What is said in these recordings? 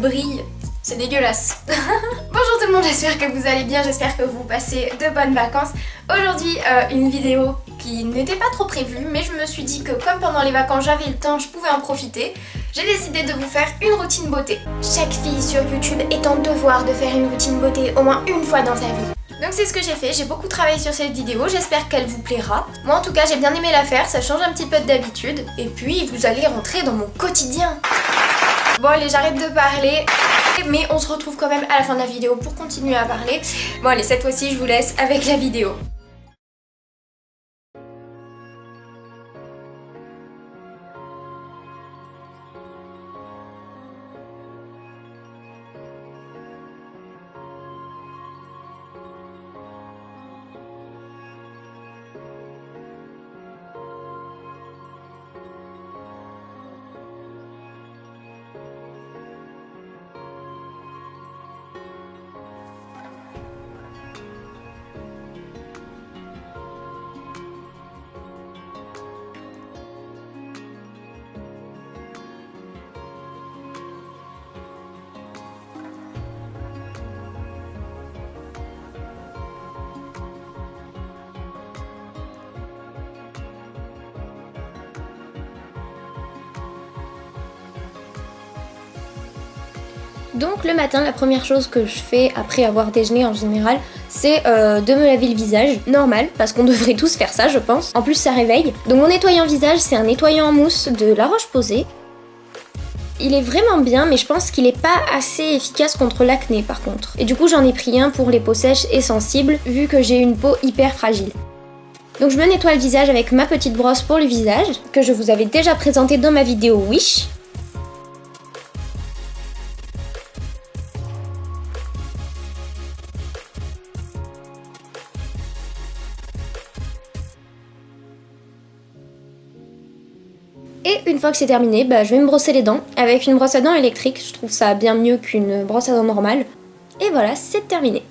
brille. C'est dégueulasse. Bonjour tout le monde, j'espère que vous allez bien, j'espère que vous passez de bonnes vacances. Aujourd'hui, une vidéo qui n'était pas trop prévue, mais je me suis dit que comme pendant les vacances j'avais le temps, je pouvais en profiter. J'ai décidé de vous faire une routine beauté. Chaque fille sur YouTube est en devoir de faire une routine beauté au moins une fois dans sa vie. Donc c'est ce que j'ai fait, j'ai beaucoup travaillé sur cette vidéo, j'espère qu'elle vous plaira. Moi en tout cas j'ai bien aimé la faire, ça change un petit peu d'habitude. Et puis vous allez rentrer dans mon quotidien. Bon allez, j'arrête de parler, mais on se retrouve quand même à la fin de la vidéo pour continuer à parler. Bon allez, cette fois-ci je vous laisse avec la vidéo. Donc le matin, la première chose que je fais après avoir déjeuné en général, c'est de me laver le visage, normal, parce qu'on devrait tous faire ça je pense. En plus ça réveille. Donc mon nettoyant visage, c'est un nettoyant en mousse de La Roche-Posay. Il est vraiment bien, mais je pense qu'il est pas assez efficace contre l'acné par contre. Et du coup j'en ai pris un pour les peaux sèches et sensibles, vu que j'ai une peau hyper fragile. Donc je me nettoie le visage avec ma petite brosse pour le visage, que je vous avais déjà présentée dans ma vidéo Wish. Et une fois que c'est terminé, je vais me brosser les dents avec une brosse à dents électrique. Je trouve ça bien mieux qu'une brosse à dents normale. Et voilà, c'est terminé.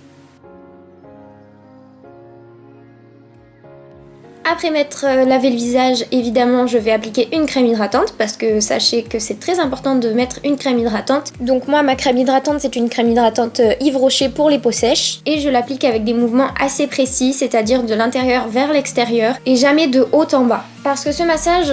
Après m'être lavé le visage, évidemment, je vais appliquer une crème hydratante parce que sachez que c'est très important de mettre une crème hydratante. Donc moi, ma crème hydratante, c'est une crème hydratante Yves Rocher pour les peaux sèches. Et je l'applique avec des mouvements assez précis, c'est-à-dire de l'intérieur vers l'extérieur et jamais de haut en bas. Parce que ce massage,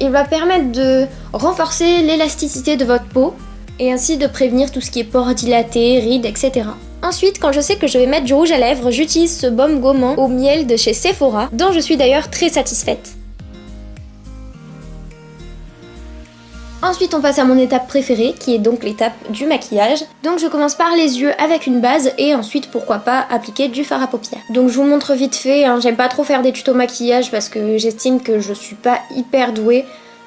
il va permettre de renforcer l'élasticité de votre peau et ainsi de prévenir tout ce qui est pores dilatés, rides, etc. Ensuite, quand je sais que je vais mettre du rouge à lèvres, j'utilise ce baume gommant au miel de chez Sephora, dont je suis d'ailleurs très satisfaite. Ensuite, on passe à mon étape préférée, qui est donc l'étape du maquillage. Donc je commence par les yeux avec une base et ensuite, pourquoi pas, appliquer du fard à paupières. Donc je vous montre vite fait, j'aime pas trop faire des tutos maquillage parce que j'estime que je suis pas hyper douée.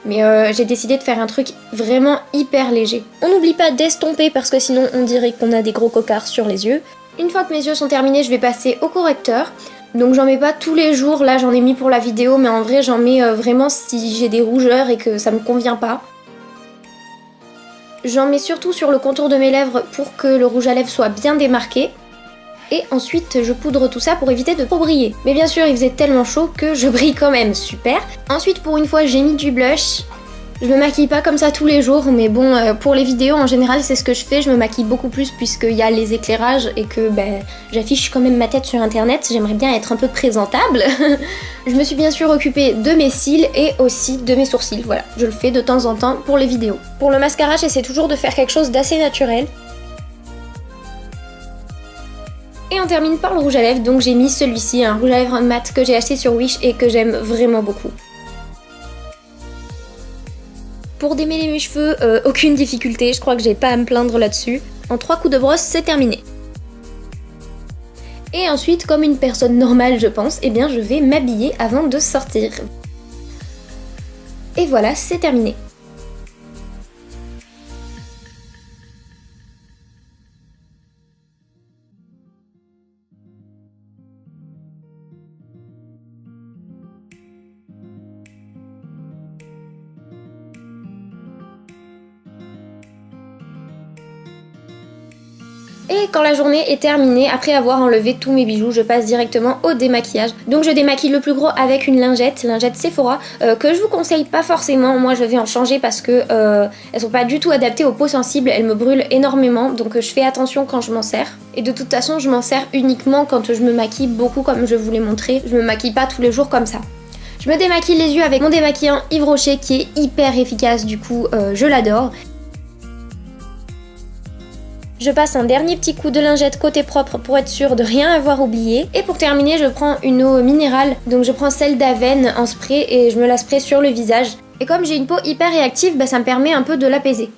Mais j'ai décidé de faire un truc vraiment hyper léger. On n'oublie pas d'estomper parce que sinon on dirait qu'on a des gros cocards sur les yeux. Une fois que mes yeux sont terminés, je vais passer au correcteur. Donc j'en mets pas tous les jours, là j'en ai mis pour la vidéo, mais en vrai j'en mets vraiment si j'ai des rougeurs et que ça me convient pas. J'en mets surtout sur le contour de mes lèvres pour que le rouge à lèvres soit bien démarqué. Et ensuite je poudre tout ça pour éviter de trop briller. Mais bien sûr il faisait tellement chaud que je brille quand même, super. Ensuite pour une fois j'ai mis du blush. Je me maquille pas comme ça tous les jours, mais bon pour les vidéos en général c'est ce que je fais. Je me maquille beaucoup plus puisqu'il y a les éclairages et que j'affiche quand même ma tête sur internet. J'aimerais bien être un peu présentable. Je me suis bien sûr occupée de mes cils et aussi de mes sourcils, voilà. Je le fais de temps en temps pour les vidéos. Pour le mascara j'essaie toujours de faire quelque chose d'assez naturel. Et on termine par le rouge à lèvres, donc j'ai mis celui-ci, un rouge à lèvres mat que j'ai acheté sur Wish et que j'aime vraiment beaucoup. Pour démêler mes cheveux, aucune difficulté, je crois que j'ai pas à me plaindre là-dessus. En 3 coups de brosse, c'est terminé. Et ensuite, comme une personne normale je pense, eh bien je vais m'habiller avant de sortir. Et voilà, c'est terminé. Et quand la journée est terminée, après avoir enlevé tous mes bijoux, je passe directement au démaquillage. Donc je démaquille le plus gros avec une lingette Sephora, que je vous conseille pas forcément. Moi je vais en changer parce que elles sont pas du tout adaptées aux peaux sensibles, elles me brûlent énormément, donc je fais attention quand je m'en sers. Et de toute façon je m'en sers uniquement quand je me maquille beaucoup comme je vous l'ai montré. Je me maquille pas tous les jours comme ça. Je me démaquille les yeux avec mon démaquillant Yves Rocher qui est hyper efficace, du coup je l'adore. Je passe un dernier petit coup de lingette côté propre pour être sûre de rien avoir oublié. Et pour terminer, je prends une eau minérale, donc je prends celle d'Aven en spray et je me la spray sur le visage. Et comme j'ai une peau hyper réactive, ça me permet un peu de l'apaiser.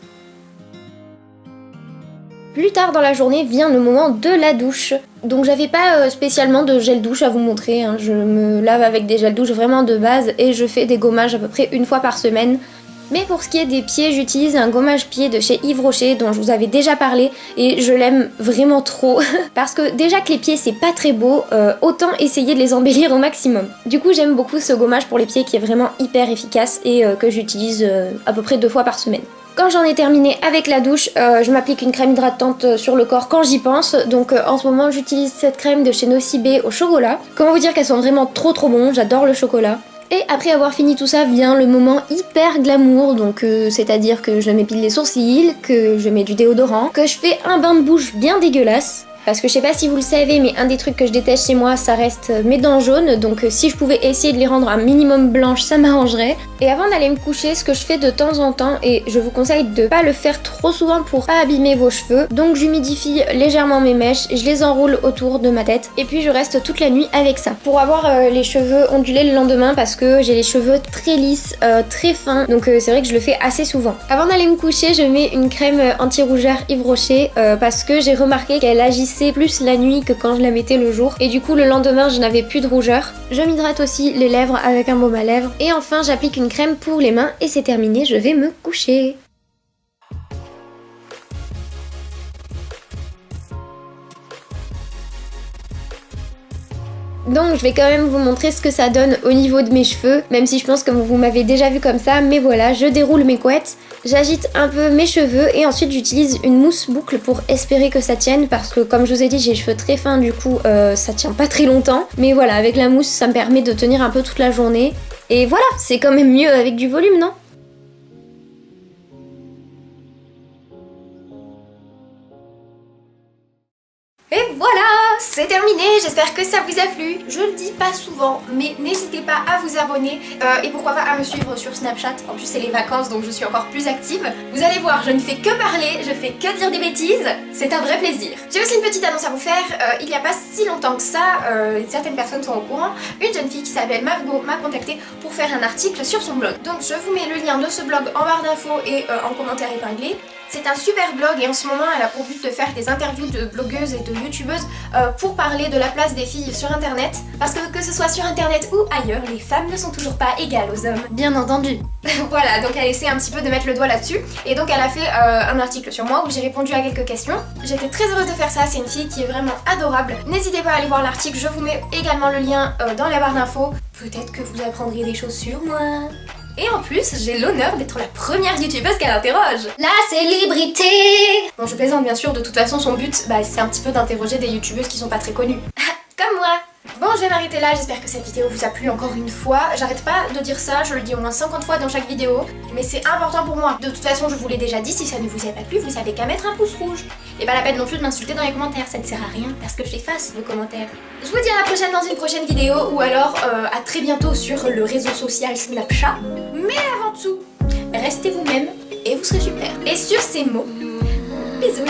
Plus tard dans la journée vient le moment de la douche. Donc j'avais pas spécialement de gel douche à vous montrer, hein. Je me lave avec des gels douche vraiment de base et je fais des gommages à peu près une fois par semaine. Mais pour ce qui est des pieds, j'utilise un gommage pied de chez Yves Rocher dont je vous avais déjà parlé et je l'aime vraiment trop parce que déjà que les pieds c'est pas très beau, autant essayer de les embellir au maximum. Du coup j'aime beaucoup ce gommage pour les pieds qui est vraiment hyper efficace et que j'utilise à peu près 2 fois par semaine. Quand j'en ai terminé avec la douche, je m'applique une crème hydratante sur le corps quand j'y pense. Donc en ce moment j'utilise cette crème de chez Nocibé au chocolat. Comment vous dire qu'elles sont vraiment trop bon, j'adore le chocolat. Et après avoir fini tout ça vient le moment hyper glamour, donc c'est-à-dire que je m'épile les sourcils, que je mets du déodorant, que je fais un bain de bouche bien dégueulasse. Parce que je sais pas si vous le savez, mais un des trucs que je déteste chez moi, ça reste mes dents jaunes. Donc si je pouvais essayer de les rendre un minimum blanches, ça m'arrangerait. Et avant d'aller me coucher, ce que je fais de temps en temps, et je vous conseille de pas le faire trop souvent pour pas abîmer vos cheveux. Donc j'humidifie légèrement mes mèches, je les enroule autour de ma tête. Et puis je reste toute la nuit avec ça. Pour avoir les cheveux ondulés le lendemain, parce que j'ai les cheveux très lisses, très fins. Donc c'est vrai que je le fais assez souvent. Avant d'aller me coucher, je mets une crème anti-rougeur Yves Rocher, parce que j'ai remarqué qu'elle agissait plus la nuit que quand je la mettais le jour et du coup le lendemain je n'avais plus de rougeur. Je m'hydrate aussi les lèvres avec un baume à lèvres et enfin j'applique une crème pour les mains et c'est terminé, je vais me coucher. Donc je vais quand même vous montrer ce que ça donne au niveau de mes cheveux, même si je pense que vous m'avez déjà vu comme ça, mais voilà, je déroule mes couettes, j'agite un peu mes cheveux et ensuite j'utilise une mousse boucle pour espérer que ça tienne parce que comme je vous ai dit j'ai les cheveux très fins du coup ça tient pas très longtemps, mais voilà avec la mousse ça me permet de tenir un peu toute la journée et voilà, c'est quand même mieux avec du volume, non ? Et voilà, c'est terminé, j'espère que ça vous a plu. Je le dis pas souvent, mais n'hésitez pas à vous abonner et pourquoi pas à me suivre sur Snapchat. En plus c'est les vacances donc je suis encore plus active. Vous allez voir, je ne fais que parler, je fais que dire des bêtises, c'est un vrai plaisir. J'ai aussi une petite annonce à vous faire, il n'y a pas si longtemps que ça, certaines personnes sont au courant, une jeune fille qui s'appelle Margot m'a contactée pour faire un article sur son blog. Donc je vous mets le lien de ce blog en barre d'infos et en commentaire épinglé. C'est un super blog et en ce moment elle a pour but de faire des interviews de blogueuses et de youtubeuses pour parler de la place des filles sur internet. Parce que ce soit sur internet ou ailleurs, les femmes ne sont toujours pas égales aux hommes, bien entendu. Voilà, donc elle essaie un petit peu de mettre le doigt là-dessus. Et donc elle a fait un article sur moi où j'ai répondu à quelques questions. J'étais très heureuse de faire ça, c'est une fille qui est vraiment adorable. N'hésitez pas à aller voir l'article, je vous mets également le lien dans la barre d'infos. Peut-être que vous apprendrez des choses sur moi. Et en plus, j'ai l'honneur d'être la première youtubeuse qu'elle interroge. La célébrité. Bon, je plaisante bien sûr, de toute façon son but, c'est un petit peu d'interroger des youtubeuses qui sont pas très connues. Comme moi. Bon, je vais m'arrêter là, j'espère que cette vidéo vous a plu encore une fois. J'arrête pas de dire ça, je le dis au moins 50 fois dans chaque vidéo, mais c'est important pour moi. De toute façon, je vous l'ai déjà dit, si ça ne vous a pas plu, vous savez qu'à mettre un pouce rouge. Et pas la peine non plus de m'insulter dans les commentaires, ça ne sert à rien parce que j'efface vos commentaires. Je vous dis à la prochaine dans une prochaine vidéo ou alors à très bientôt sur le réseau social Snapchat. Mais avant tout, restez vous-même et vous serez super. Et sur ces mots, bisous.